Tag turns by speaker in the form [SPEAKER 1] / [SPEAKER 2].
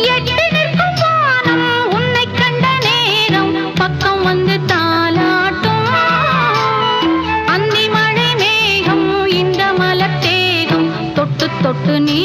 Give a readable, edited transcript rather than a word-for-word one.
[SPEAKER 1] எட்டு நிற்கும் வானம் உன்னை கண்ட நேரம் பக்கம் வந்து தாலாட்டும் அந்தி மழை மேகம் இந்த மலத்தேகம் தொட்டு தொட்டு நீ